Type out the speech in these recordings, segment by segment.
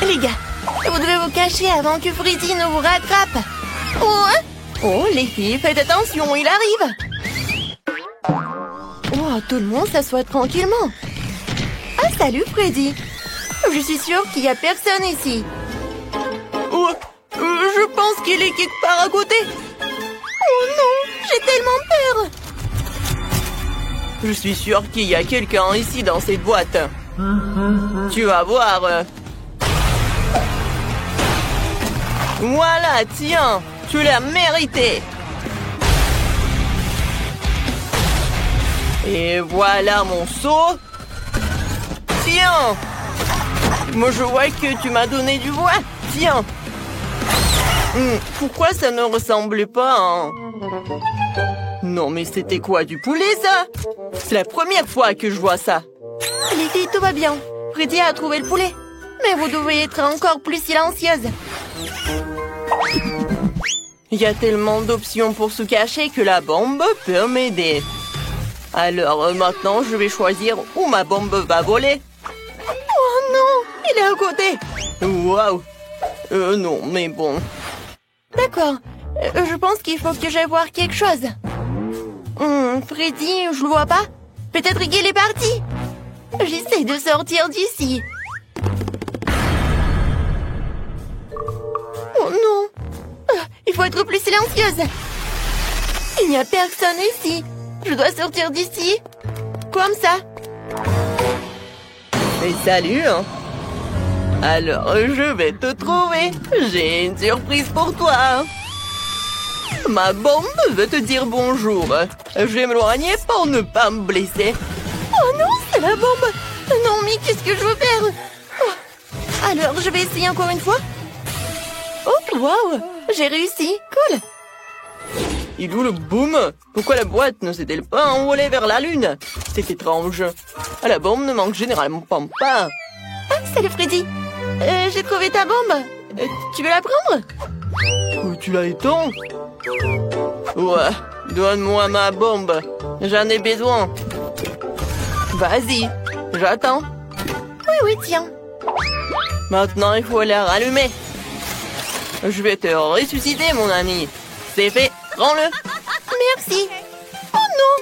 Les gars, vous devez vous cacher avant que Freddy ne vous rattrape. Oh, les filles, faites attention, il arrive. Oh, tout le monde s'assoit tranquillement. Ah, salut Freddy. Je suis sûre qu'il n'y a personne ici. Oh, je pense qu'il est quelque part à côté. Oh non, j'ai tellement peur. Je suis sûre qu'il y a quelqu'un ici dans cette boîte. Tu vas voir. Voilà, tiens, tu l'as mérité. Et voilà mon seau. Tiens. Moi, je vois que tu m'as donné du bois. Tiens. Pourquoi ça ne ressemblait pas à... Non, mais c'était quoi, du poulet, ça? C'est la première fois que je vois ça. Les filles, tout va bien. Freddy a trouvé le poulet. Mais vous devez être encore plus silencieuse. Il y a tellement d'options pour se cacher que la bombe peut m'aider. Alors, maintenant, je vais choisir où ma bombe va voler. Oh non, il est à côté. Waouh. Non, mais bon. D'accord. Je pense qu'il faut que j'aille voir quelque chose. Freddy, je le vois pas. Peut-être qu'il est parti. J'essaie de sortir d'ici. Oh non. Il faut être plus silencieuse. Il n'y a personne ici. Je dois sortir d'ici. Comme ça. Mais salut, hein. Alors, je vais te trouver. J'ai une surprise pour toi. Ma bombe veut te dire bonjour. Je vais m'éloigner pour ne pas me blesser. Oh non, c'est la bombe. Non, mais qu'est-ce que je veux faire? Alors, je vais essayer encore une fois. Oh, waouh. J'ai réussi. Cool. Il est où le boom? Pourquoi la boîte ne s'est-elle pas envolée vers la lune? C'est étrange. La bombe ne manque généralement pas. Ah, salut Freddy. J'ai trouvé ta bombe. Tu veux la prendre? Tu l'as éteint? Ouais, donne-moi ma bombe. J'en ai besoin. Vas-y, j'attends. Oui, tiens. Maintenant, il faut la rallumer. Je vais te ressusciter, mon ami. C'est fait, prends-le. Merci. Oh non,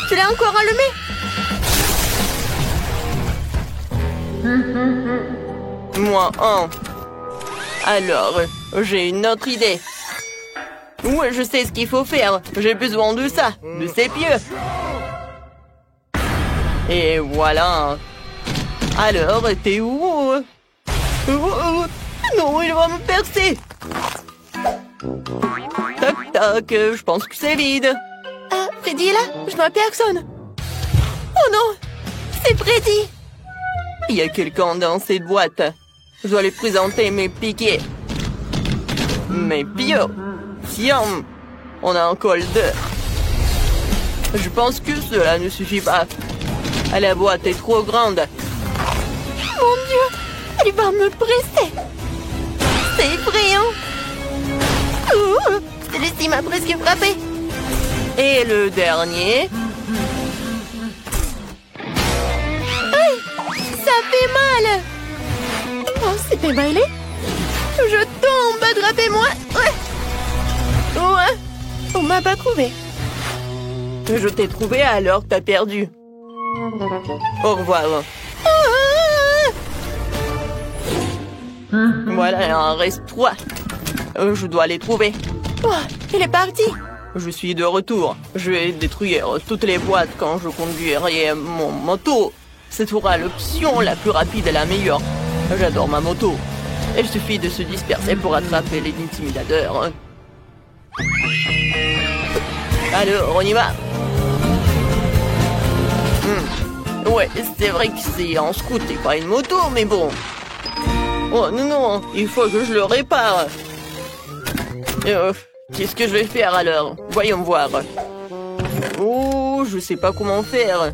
tu l'as encore allumé? Moi, un. Alors, j'ai une autre idée. Ouais, je sais ce qu'il faut faire. J'ai besoin de ça, de ces pieux. Et voilà. Alors, t'es où? Non, il va me percer. Toc, toc, je pense que c'est vide. Ah, Freddy est là? Je vois personne. Oh non, c'est Freddy. Il y a quelqu'un dans cette boîte. Je dois lui présenter mes piquets. Mes pieux. Tiens, on a un col d'œuf. Je pense que cela ne suffit pas. La boîte est trop grande. Mon Dieu, il va me presser. C'est effrayant. Celui-ci m'a presque frappé. Et le dernier. Aïe, ça fait mal. Oh, c'est débaillé. Je tombe, attrapez-moi. Ouais, on m'a pas trouvé. Je t'ai trouvé alors t'as perdu. Au revoir. Voilà, il en reste 3. Je dois les trouver. Oh, il est parti. Je suis de retour. Je vais détruire toutes les boîtes quand je conduirai mon moto. C'est sera l'option la plus rapide et la meilleure. J'adore ma moto. Il suffit de se disperser pour attraper les intimidateurs. Alors, on y va. Ouais, c'est vrai que c'est en scoot et pas une moto, mais bon. Oh non, il faut que je le répare. Qu'est-ce que je vais faire alors? Voyons voir. Oh, je sais pas comment faire.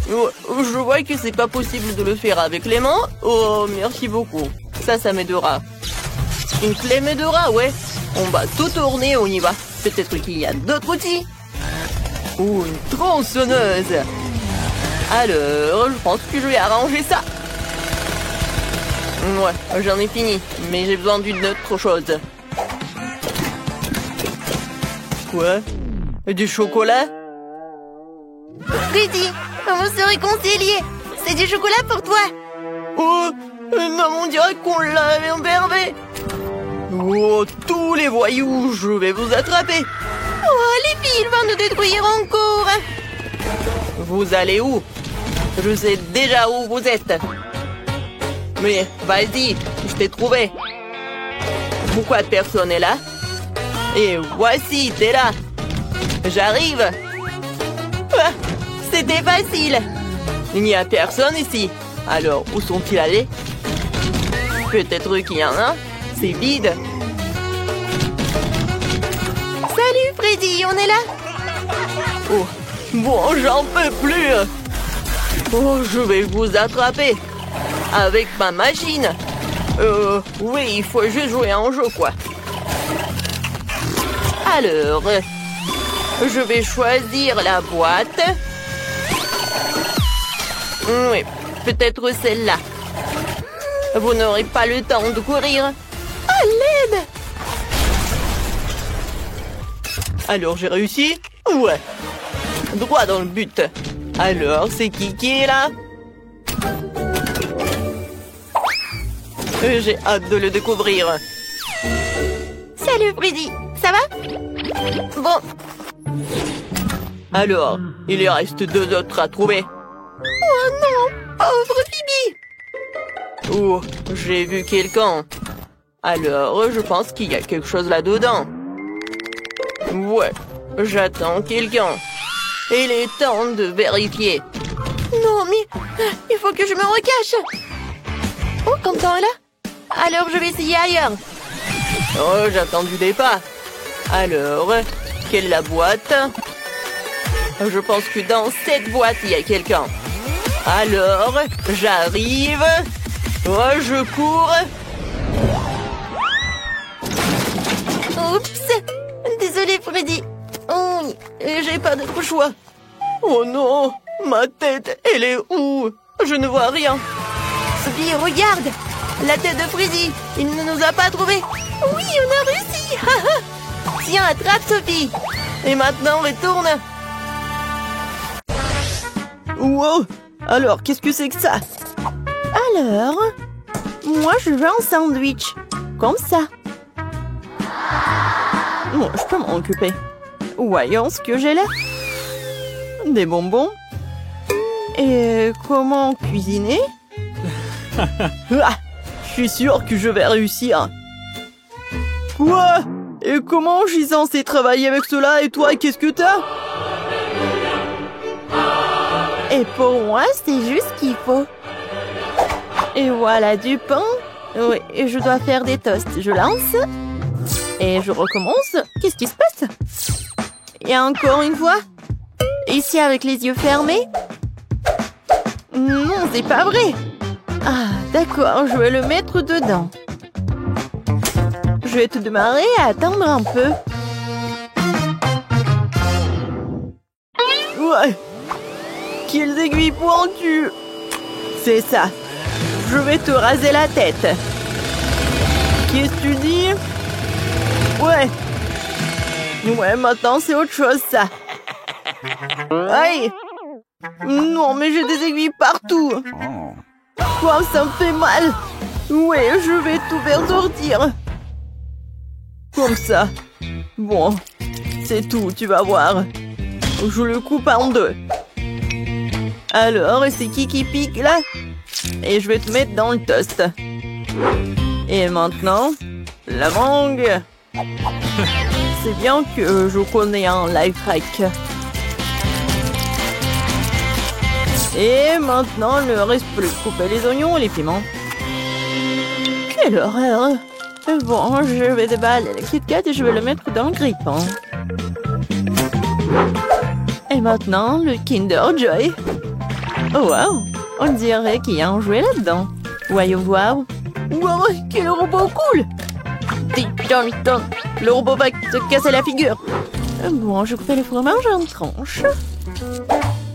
Je vois que c'est pas possible de le faire avec les mains. Oh, merci beaucoup. Ça m'aidera. Une clé m'aidera, ouais. On va tout tourner, on y va. Peut-être qu'il y a d'autres outils. Ou une tronçonneuse. Alors, je pense que je vais arranger ça. Ouais, j'en ai fini, mais j'ai besoin d'une autre chose. Quoi? Du chocolat? Freddy, on se réconcilier. C'est du chocolat pour toi. Oh, non, on dirait qu'on l'a enfermé. Oh, tous les voyous, je vais vous attraper. Oh, les filles vont nous détruire encore. Vous allez où? Je sais déjà où vous êtes. Mais vas-y, je t'ai trouvé. Pourquoi personne n'est là? Et voici, t'es là. J'arrive. Ah, c'était facile. Il n'y a personne ici. Alors, où sont-ils allés? Peut-être qu'il y en a. C'est vide. Salut Freddy, on est là. Oh, bon, j'en peux plus. Oh, je vais vous attraper. Avec ma machine. Oui, il faut juste jouer à un jeu, quoi. Alors, je vais choisir la boîte. Oui, peut-être celle-là. Vous n'aurez pas le temps de courir. À l'aide. Alors, j'ai réussi? Ouais. Droit dans le but. Alors, c'est qui est là? J'ai hâte de le découvrir. Salut Freddy, ça va? Bon. Alors, il y reste 2 autres à trouver. Oh non, pauvre Phoebe. Oh, j'ai vu quelqu'un. Alors, je pense qu'il y a quelque chose là-dedans. Ouais, j'attends quelqu'un. Il est temps de vérifier. Non, mais il faut que je me recache. Oh, Quentin est là. Alors, je vais essayer ailleurs. Oh, j'ai attendu des pas. Alors, quelle est la boîte? Je pense que dans cette boîte, il y a quelqu'un. Alors, j'arrive. Oh, je cours. Oups. Désolée, Freddy. Oh, j'ai pas d'autre choix. Oh non, ma tête, elle est où? Je ne vois rien. Sophie, regarde. La tête de Freddy. Il ne nous a pas trouvés. Oui, on a réussi. Tiens, attrape, Sophie. Et maintenant, retourne. Wow. Alors, qu'est-ce que c'est que ça? Alors, moi, je veux un sandwich. Comme ça. Bon, je peux m'en occuper. Voyons ce que j'ai là. Des bonbons. Et comment cuisiner? Ah, je suis sûre que je vais réussir. Quoi? Et comment je suis censée travailler avec cela? Et toi, qu'est-ce que t'as? Et pour moi, c'est juste ce qu'il faut. Et voilà du pain. Oui, et je dois faire des toasts. Je lance. Et je recommence. Qu'est-ce qui se passe? Et encore une fois. Ici avec les yeux fermés. Non, c'est pas vrai. Ah, d'accord, je vais le mettre dedans. Je vais te demander à attendre un peu. Ouais. Quelles aiguilles pointues. C'est ça. Je vais te raser la tête. Qu'est-ce que tu dis? Ouais. Ouais, maintenant c'est autre chose, ça. Aïe. Non, mais j'ai des aiguilles partout. Quoi, ça me fait mal. Ouais, je vais tout faire sortir. Comme ça. Bon, c'est tout, tu vas voir. Je le coupe en 2. Alors, c'est qui pique, là? Et je vais te mettre dans le toast. Et maintenant, la mangue. C'est bien que je connais un life hack. Et maintenant, il ne reste plus couper les oignons et les piments. Quelle horreur! Bon, je vais déballer le Kit Kat et je vais le mettre dans le grille-pain. Et maintenant, le Kinder Joy. Oh wow! On dirait qu'il y a un jouet là-dedans. Voyons voir. Wow, quel robot cool! Le robot va te casser la figure. Bon, je coupe le fromage en tranches.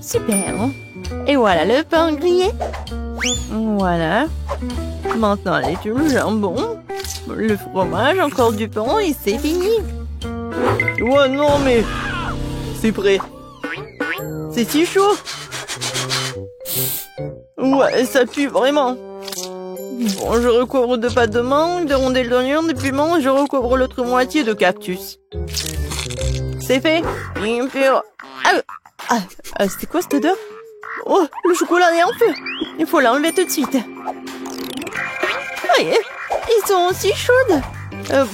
Super. Et voilà le pain grillé. Voilà. Maintenant, les légumes, le jambon, le fromage, encore du pain et c'est fini. Oh non, mais... C'est prêt. C'est si chaud. Ouais, ça pue vraiment. Bon, je recouvre de pâte de mangue, de rondelles d'oignon, de piment, et je recouvre l'autre moitié de cactus. C'est fait. Et puis... c'est quoi cette odeur? Oh, le chocolat est en feu. Il faut l'enlever tout de suite. Voyez, ils sont aussi chaudes.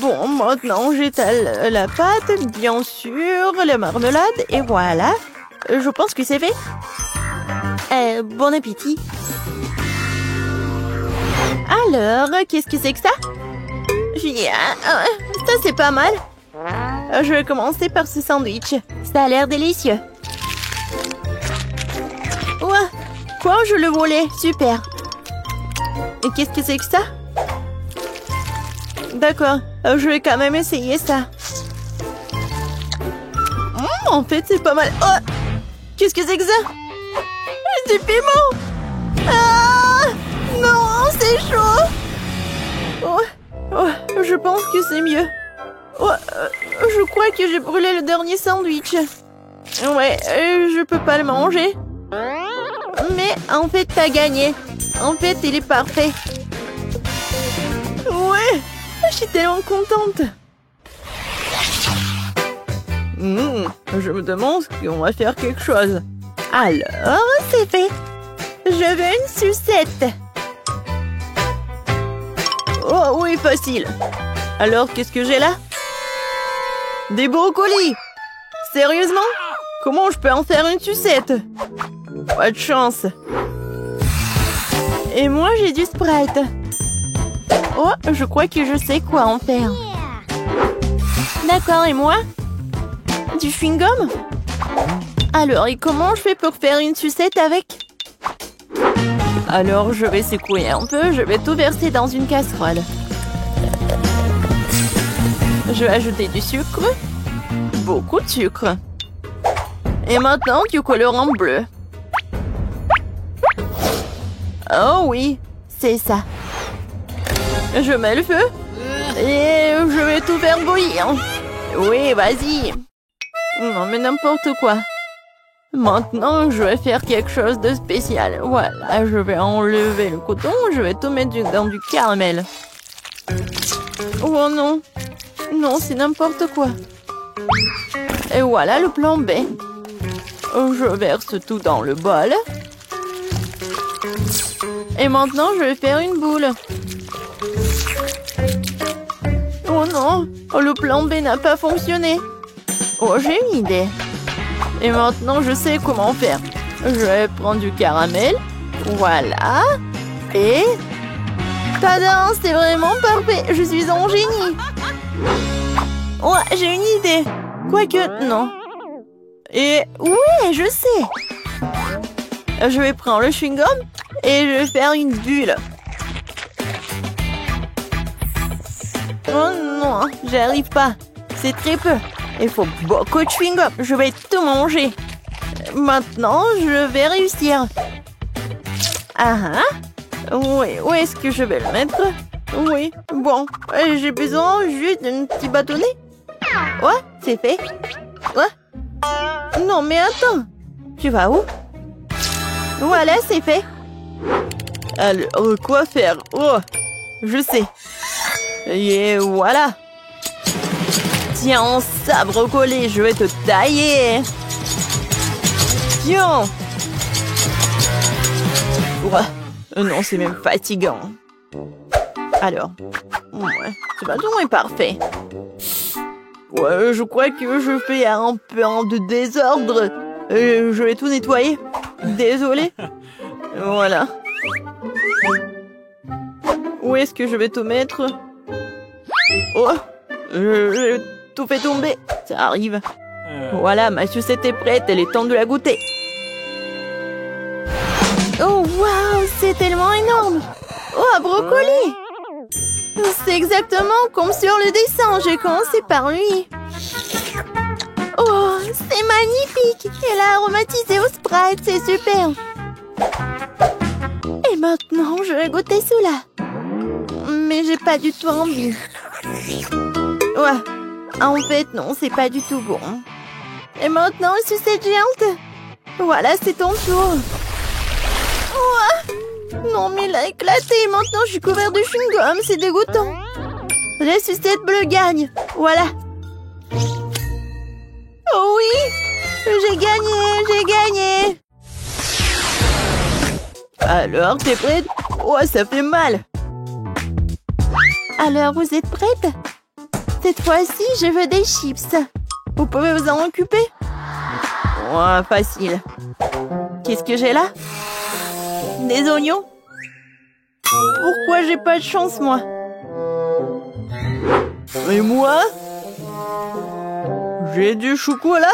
Bon, maintenant j'étale la pâte, bien sûr, la marmelade, et voilà. Je pense que c'est fait. Bon appétit. Alors, qu'est-ce que c'est que ça? Ça c'est pas mal. Je vais commencer par ce sandwich. Ça a l'air délicieux. Ouais. Quoi, je le volais? Super. Et qu'est-ce que c'est que ça? D'accord, je vais quand même essayer ça. En fait, c'est pas mal. Oh, qu'est-ce que c'est que ça? Du piment. Ah, non, c'est chaud. Je pense que c'est mieux. Je crois que j'ai brûlé le dernier sandwich. Ouais, je peux pas le manger. Mais en fait, t'as gagné. En fait, il est parfait. Ouais, je suis tellement contente. Je me demande si on va faire quelque chose. Alors, c'est fait. Je veux une sucette. Oh oui, facile. Alors, qu'est-ce que j'ai là? Des brocolis. Sérieusement? Comment je peux en faire une sucette? Pas de chance. Et moi, j'ai du Sprite. Oh, je crois que je sais quoi en faire. D'accord, et moi? Du chewing-gum? Alors, et comment je fais pour faire une sucette avec? Alors, je vais secouer un peu, je vais tout verser dans une casserole. Je vais ajouter du sucre. Beaucoup de sucre. Et maintenant, du colorant bleu. Oh oui, c'est ça. Je mets le feu. Et je vais tout faire bouillir. Oui, vas-y. Non, mais n'importe quoi. Maintenant, je vais faire quelque chose de spécial. Voilà, je vais enlever le coton. Je vais tout mettre dans du caramel. Oh non. Non, c'est n'importe quoi. Et voilà le plan B. Je verse tout dans le bol. Et maintenant, je vais faire une boule. Oh non, le plan B n'a pas fonctionné. Oh, j'ai une idée. Et maintenant, je sais comment faire. Je vais prendre du caramel. Voilà. Et... Tada, c'est vraiment parfait. Je suis un génie. Ouais, j'ai une idée. Quoique, non. Et oui, je sais. Je vais prendre le chewing-gum et je vais faire une bulle. Oh non, j'arrive pas. C'est très peu. Il faut beaucoup de chewing-gum. Je vais tout manger. Maintenant, je vais réussir. Ah ah. Oui, où est-ce que je vais le mettre? Oui, bon. J'ai besoin juste d'un petit bâtonnet. Ouais, c'est fait. Ouais. Non, mais attends. Tu vas où? Voilà, c'est fait. Alors, quoi faire? Oh, je sais. Et voilà. Tiens, ça, brocoli, je vais te tailler. Tiens. Ouais. Non, c'est même fatigant. Alors, ouais, ce bâton est parfait. Ouais, je crois que je fais un peu de désordre. Je vais tout nettoyer. Désolée. Voilà. Où est-ce que je vais tout mettre? Oh, je tout fait tomber. Ça arrive. Voilà, ma sucette est prête. Elle est temps de la goûter. Oh, waouh, c'est tellement énorme. Oh, un brocoli. C'est exactement comme sur le dessin. J'ai commencé par lui. Oh, C'est magnifique. Elle a aromatisé au Sprite, c'est super. Et maintenant, je vais goûter cela. Mais j'ai pas du tout envie. Ouais. En fait, non, c'est pas du tout bon. Et maintenant, une sucette géante. Voilà, c'est ton tour. Ouais. Non, mais il a éclaté. Maintenant, je suis couvert de chewing-gum. C'est dégoûtant. La sucette bleue gagne. Voilà. Oh oui! J'ai gagné! Alors, t'es prête? Oh, ça fait mal! Alors, vous êtes prête? Cette fois-ci, je veux des chips. Vous pouvez vous en occuper? Oh, facile. Qu'est-ce que j'ai là? Des oignons? Pourquoi j'ai pas de chance, moi? Et moi? J'ai du chocolat?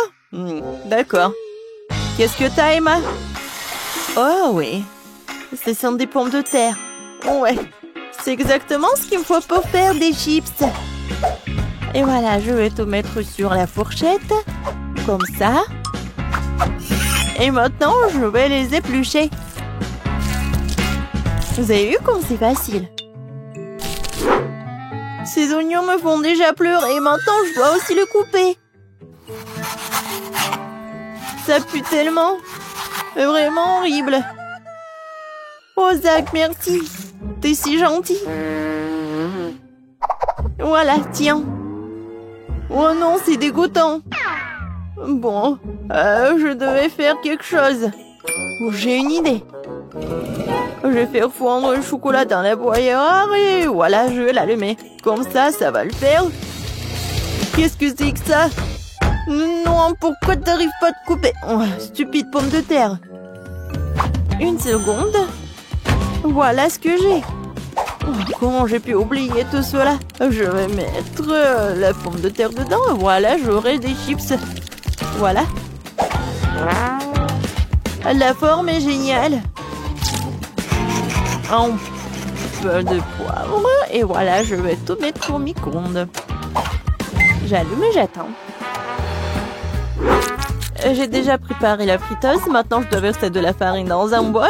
D'accord. Qu'est-ce que t'as, Emma? Oh oui. Ce sont des pommes de terre. Ouais. C'est exactement ce qu'il me faut pour faire des chips. Et voilà, je vais tout mettre sur la fourchette. Comme ça. Et maintenant, je vais les éplucher. Vous avez vu comme c'est facile? Ces oignons me font déjà pleurer. Maintenant, je dois aussi le couper. Ça pue tellement. C'est vraiment horrible. Oh, Zach, merci. T'es si gentil. Voilà, tiens. Oh non, c'est dégoûtant. Bon, je devais faire quelque chose. Oh, j'ai une idée. Je vais faire fondre le chocolat dans la broyeur et voilà, je vais l'allumer. Comme ça va le faire. Qu'est-ce que c'est que ça? Non, pourquoi t'arrives pas à te couper? Oh, stupide pomme de terre. Une seconde. Voilà ce que j'ai. Oh, comment j'ai pu oublier tout cela? Je vais mettre la pomme de terre dedans. Voilà, j'aurai des chips. Voilà. La forme est géniale. Un peu de poivre. Et voilà, je vais tout mettre au micro-ondes. J'allume et j'attends. J'ai déjà préparé la friteuse. Maintenant, je dois verser de la farine dans un bol.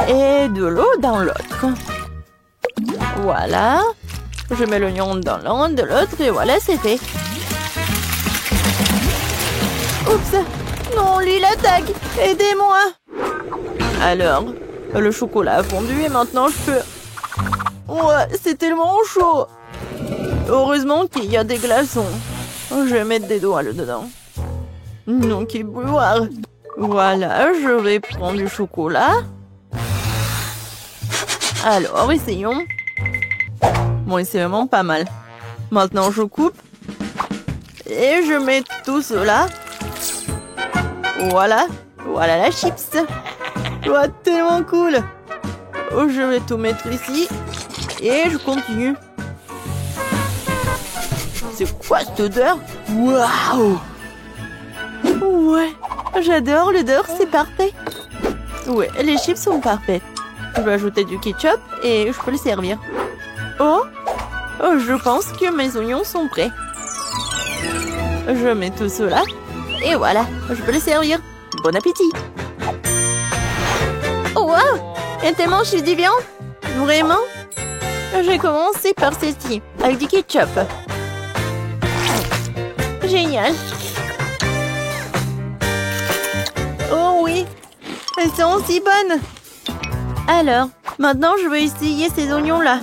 Et de l'eau dans l'autre. Voilà. Je mets l'oignon dans l'un de l'autre et voilà, c'est fait. Oups. Non, lui, il attaque. Aidez-moi. Alors, le chocolat a fondu et maintenant je peux... Ouais, c'est tellement chaud. Heureusement qu'il y a des glaçons. Je vais mettre des doigts là-dedans. Non, quel bouilloire. Voilà, je vais prendre du chocolat. Alors, essayons. Bon, c'est vraiment pas mal. Maintenant, je coupe. Et je mets tout cela. Voilà. Voilà la chips. Oh, tellement cool. Oh, je vais tout mettre ici. Et je continue. C'est quoi cette odeur? Waouh! Ouais, j'adore l'odeur, c'est parfait. Ouais, les chips sont parfaites. Je vais ajouter du ketchup et je peux le servir. Oh, je pense que mes oignons sont prêts. Je mets tout cela. Et voilà, je peux le servir. Bon appétit! Oh, wow! Il y a tellement de chips de viande. Vraiment? Je vais commencer par celle-ci, avec du ketchup. Génial! Oh oui! Elles sont aussi bonnes! Alors, maintenant je vais essayer ces oignons-là.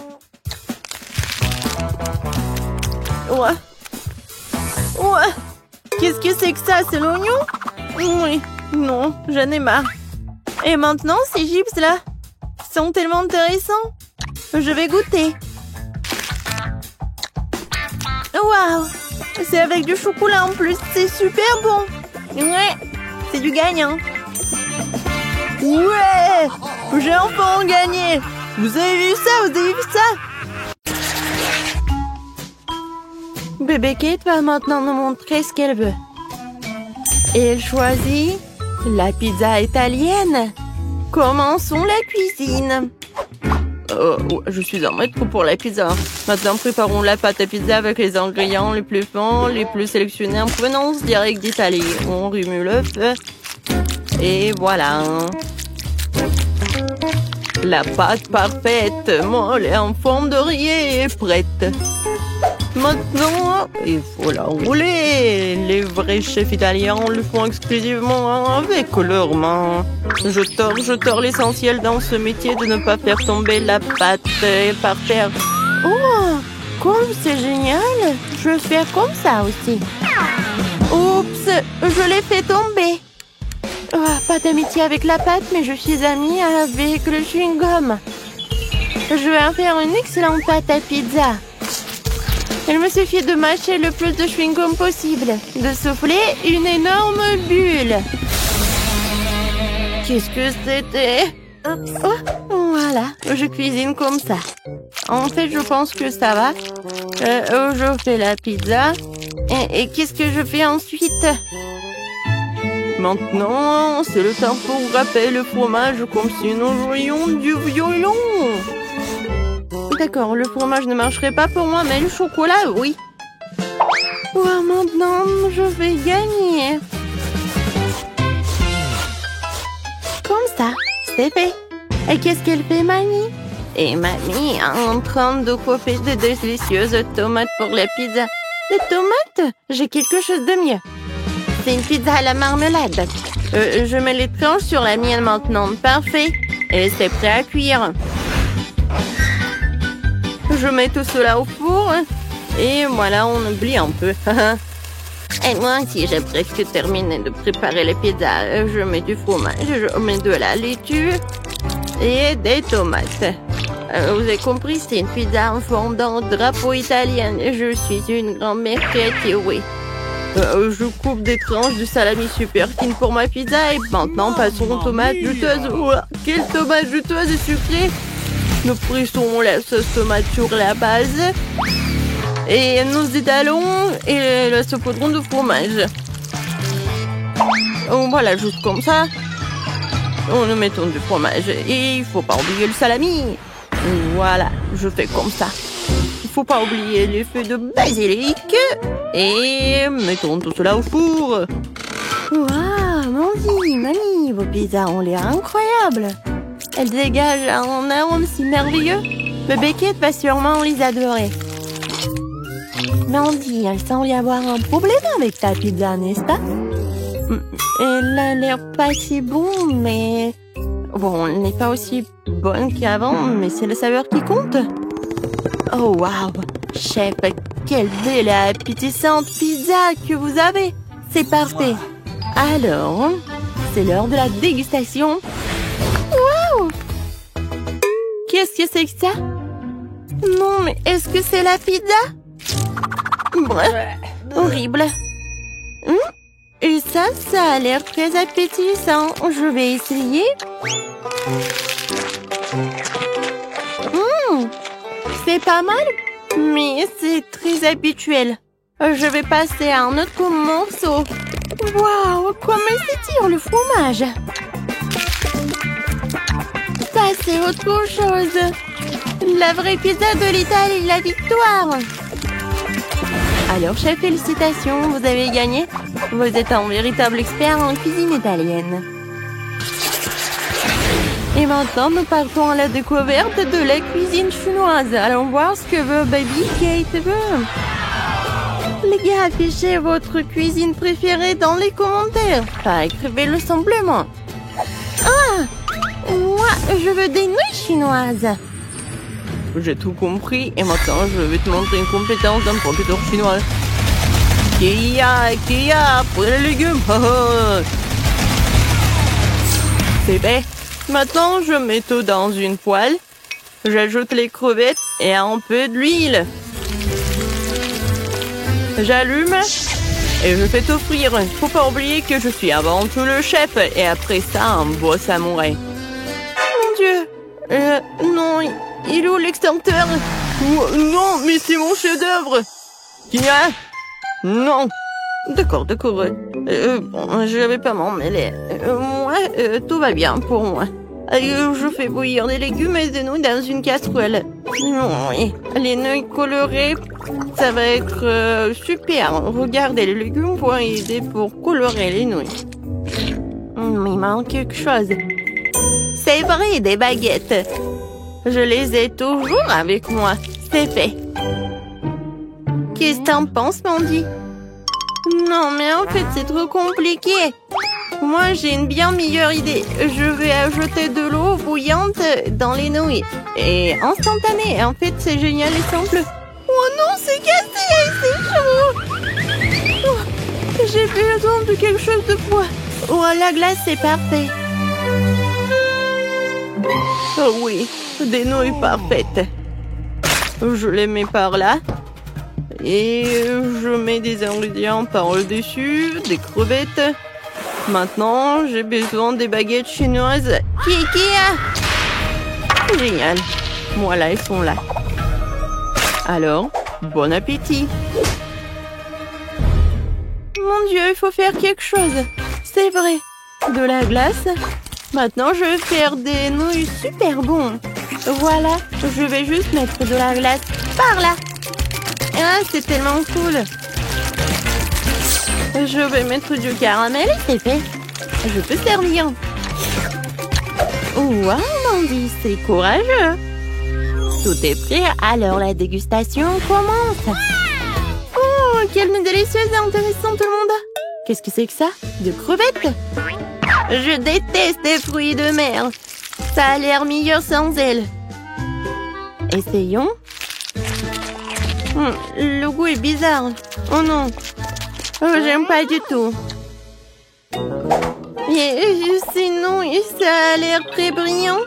Ouais! Ouais! Qu'est-ce que c'est que ça? C'est l'oignon? Oui! Non, j'en ai marre. Et maintenant, ces chips-là sont tellement intéressants. Je vais goûter. Waouh! C'est avec du chocolat en plus. C'est super bon. Ouais, c'est du gagnant. Ouais! J'ai enfin gagné. Vous avez vu ça? Vous avez vu ça? Bébé Kate va maintenant nous montrer ce qu'elle veut. Et elle choisit la pizza italienne. Commençons la cuisine. Je suis un maître pour la pizza. Maintenant, préparons la pâte à pizza avec les ingrédients les plus fins, les plus sélectionnés en provenance directe d'Italie. On remue le feu. Et voilà. La pâte parfaite, molle et en forme d'oreiller est prête. Maintenant, il faut la rouler. Les vrais chefs italiens le font exclusivement avec leurs mains. Je tords l'essentiel dans ce métier de ne pas faire tomber la pâte par terre. Oh, comme c'est génial. Je vais faire comme ça aussi. Oups, je l'ai fait tomber. Oh, pas d'amitié avec la pâte, mais je suis amie avec le chewing-gum. Je vais faire une excellente pâte à pizza. Il me suffit de mâcher le plus de chewing-gum possible, de souffler une énorme bulle. Qu'est-ce que c'était? Oh, voilà, je cuisine comme ça. En fait, je pense que ça va. Je fais la pizza. Et qu'est-ce que je fais ensuite? Maintenant, c'est le temps pour râper le fromage comme si nous jouions du violon. D'accord, le fromage ne marcherait pas pour moi, mais le chocolat, oui. Oh, maintenant, je vais gagner. Comme ça, c'est fait. Et qu'est-ce qu'elle fait, mamie? Et mamie est en train de couper de délicieuses tomates pour la pizza. Des tomates? J'ai quelque chose de mieux. C'est une pizza à la marmelade. Je mets les tranches sur la mienne maintenant. Parfait. Et c'est prêt à cuire. Je mets tout cela au four. Et voilà, on oublie un peu. Et moi aussi, j'ai presque terminé de préparer les pizzas. Je mets du fromage, je mets de la laitue et des tomates. Vous avez compris, c'est une pizza en forme d'un drapeau italien. Je suis une grand-mère créative, oui. Je coupe des tranches de salami super fines pour ma pizza. Et maintenant, passons aux tomates juteuses. Oh, quelle tomate juteuse et sucrée! Nous pressons la sauce tomate sur la base. Et nous étalons et le saupoudrons de fromage. Voilà, juste comme ça. Nous mettons du fromage. Et il ne faut pas oublier le salami. Voilà, je fais comme ça. Il ne faut pas oublier les feuilles de basilic. Et mettons tout cela au four. Waouh, Mandy, mamie, vos pizzas ont l'air incroyables. Elles dégagent un arôme si merveilleux. Le Beckett va sûrement les adorer. Mandy, il semble y avoir un problème avec ta pizza, n'est-ce pas? Elle a l'air pas si bon, mais... Bon, elle n'est pas aussi bonne qu'avant, mais c'est la saveur qui compte. Oh, waouh! Chef, quelle belle et appétissante pizza que vous avez! C'est parfait! Alors, c'est l'heure de la dégustation. Waouh! Qu'est-ce que c'est que ça? Non, mais est-ce que c'est la pizza? Bref, horrible. Et ça a l'air très appétissant. Je vais essayer. C'est pas mal, mais c'est très habituel. Je vais passer à un autre morceau. Waouh, comme elle s'étire le fromage. Ça, c'est autre chose. La vraie pizza de l'Italie, la victoire. Alors, chef, félicitations, vous avez gagné. Vous êtes un véritable expert en cuisine italienne. Et maintenant, nous partons à la découverte de la cuisine chinoise. Allons voir ce que veut Baby Kate veut. Les gars, affichez votre cuisine préférée dans les commentaires. Enfin, écrivez-le simplement. Ah! Moi, je veux des nouilles chinoises. J'ai tout compris et maintenant je vais te montrer une compétence d'un professeur chinois. Kia, prenez les légumes. C'est fait. Maintenant je mets tout dans une poêle. J'ajoute les crevettes et un peu d'huile. J'allume et je fais tout frire. Faut pas oublier que je suis avant tout le chef et après ça un beau samouraï. Mon Dieu. Non. Il est où l'extincteur? Non, mais c'est mon chef-d'œuvre. Kia? Non. D'accord. Bon, je vais pas m'en mêler. Moi, tout va bien pour moi. Je fais bouillir des légumes et des nouilles dans une casserole. Oui, les nouilles colorées, ça va être super. Regardez, les légumes vont aider pour colorer les nouilles. Il manque quelque chose. C'est vrai, des baguettes. Je les ai toujours avec moi. C'est fait. Qu'est-ce que t'en penses, Mandy? Non, mais en fait, c'est trop compliqué. Moi, j'ai une bien meilleure idée. Je vais ajouter de l'eau bouillante dans les nouilles. Et instantané. En fait, c'est génial et simple. Oh non, c'est cassé, c'est chaud. Oh, j'ai besoin de quelque chose de froid. Oh, la glace, c'est parfait. Oh oui, des nouilles parfaites. Je les mets par là. Et je mets des ingrédients par-dessus, des crevettes. Maintenant, j'ai besoin des baguettes chinoises. Kiki! Génial. Voilà, elles sont là. Alors, bon appétit. Mon Dieu, il faut faire quelque chose. C'est vrai. De la glace. Maintenant, je vais faire des nouilles super bonnes. Voilà, je vais juste mettre de la glace par là. Ah, c'est tellement cool. Je vais mettre du caramel, c'est fait. Je peux servir. Wow, Mandy, c'est courageux. Tout est prêt, alors la dégustation commence. Oh, quelle délicieuse et intéressante, tout le monde. Qu'est-ce que c'est que ça? De crevettes? Je déteste les fruits de mer. Ça a l'air meilleur sans elles. Essayons. Le goût est bizarre. Oh non. Oh, j'aime pas du tout. Et sinon, ça a l'air très brillant.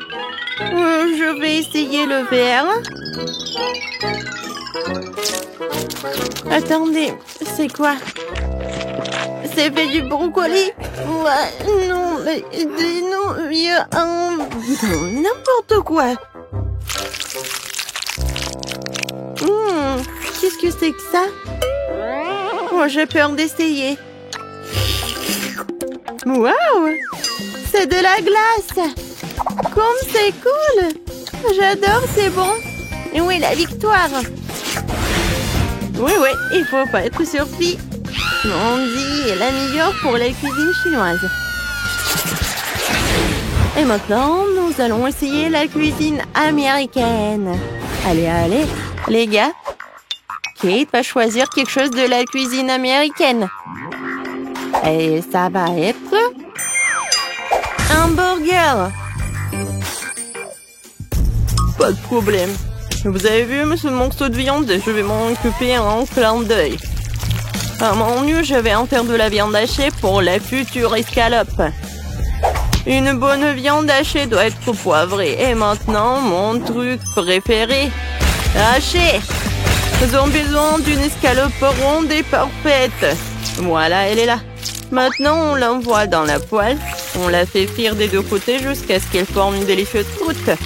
Je vais essayer le vert. Attendez, c'est quoi? C'est fait du brocoli? Ouais, non, mais non, il y a un... N'importe quoi. Qu'est-ce que c'est que ça? Oh, j'ai peur d'essayer. Waouh! C'est de la glace! Comme c'est cool! J'adore, c'est bon! Et où est la victoire? Oui, il faut pas être surpris. Mandy est la meilleure pour la cuisine chinoise. Et maintenant, nous allons essayer la cuisine américaine. Allez, les gars. Kate va choisir quelque chose de la cuisine américaine. Et ça va être... un burger. Pas de problème. Vous avez vu ce morceau de viande? Je vais m'en occuper en clin d'œil. À mon mieux, je vais en faire de la viande hachée pour la future escalope. Une bonne viande hachée doit être poivrée. Et maintenant, mon truc préféré. Haché. Nous avons besoin d'une escalope ronde et parfaite. Voilà, elle est là. Maintenant, on l'envoie dans la poêle. On la fait frire des deux côtés jusqu'à ce qu'elle forme une délicieuse croûte.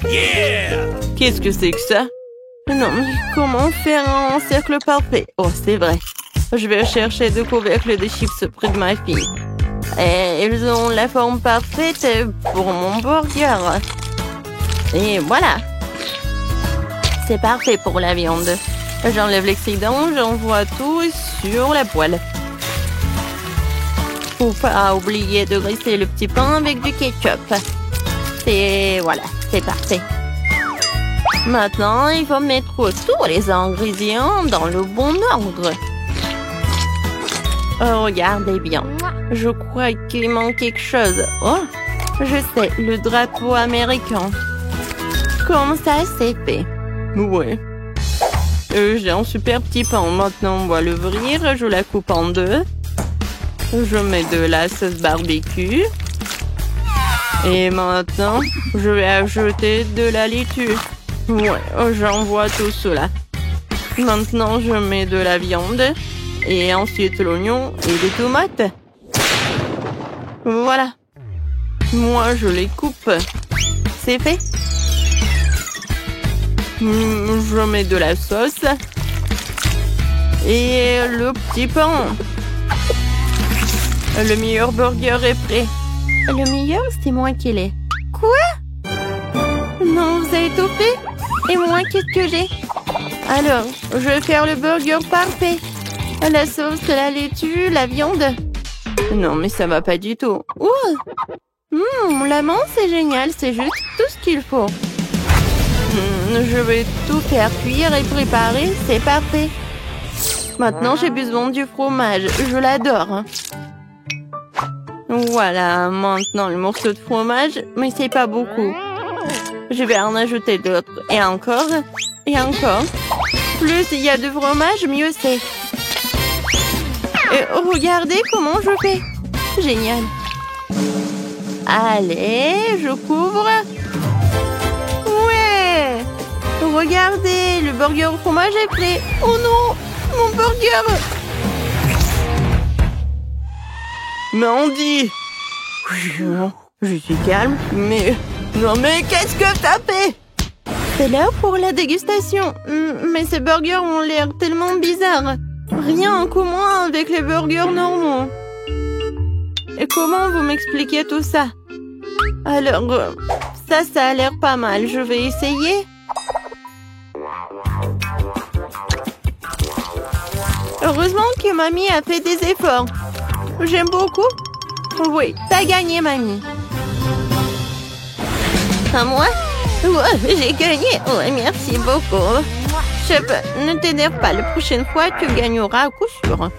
Yeah! Qu'est-ce que c'est que ça? Non, mais comment faire un cercle parfait? Oh, c'est vrai. Je vais chercher deux couvercles de chips près de ma fille. Et ils ont la forme parfaite pour mon burger. Et voilà. C'est parfait pour la viande. J'enlève l'excédent, j'envoie tout sur la poêle. Faut pas oublier de graisser le petit pain avec du ketchup. Et voilà, c'est parfait. Maintenant, il faut mettre tous les ingrédients dans le bon ordre. Oh, regardez bien. Je crois qu'il manque quelque chose. Oh, je sais, le drapeau américain. Comme ça, c'est fait. Ouais. J'ai un super petit pain. Maintenant, on va l'ouvrir. Je la coupe en deux. Je mets de la sauce barbecue. Et maintenant, je vais ajouter de la laitue. Ouais, j'envoie tout cela. Maintenant, je mets de la viande. Et ensuite l'oignon et des tomates. Voilà. Moi, je les coupe. C'est fait. Je mets de la sauce. Et le petit pain. Le meilleur burger est prêt. Le meilleur, c'est moi qui l'ai. Quoi? Non, vous avez tout fait? Et moi, qu'est-ce que j'ai? Alors, je vais faire le burger parfait. La sauce, la laitue, la viande. Non, mais ça va pas du tout. Ouh! La menthe, c'est génial. C'est juste tout ce qu'il faut. Je vais tout faire cuire et préparer. C'est parfait. Maintenant, j'ai besoin du fromage. Je l'adore. Voilà, maintenant le morceau de fromage, mais c'est pas beaucoup. Je vais en ajouter d'autres. Et encore. Et encore. Plus il y a de fromage, mieux c'est. Et regardez comment je fais. Génial. Allez, je couvre. Ouais. Regardez, le burger au fromage est prêt. Oh non, mon burger. Mandy! Je suis calme, mais... Non mais qu'est-ce que t'as fait? C'est l'heure pour la dégustation. Mais ces burgers ont l'air tellement bizarres. Rien en commun avec les burgers normaux. Et comment vous m'expliquez tout ça? Alors, ça a l'air pas mal. Je vais essayer. Heureusement que mamie a fait des efforts. J'aime beaucoup. Oui, t'as gagné, mamie. À moi? Ouais, j'ai gagné. Ouais, merci beaucoup. Chef, ne t'énerve pas. La prochaine fois, tu gagneras à coup sûr.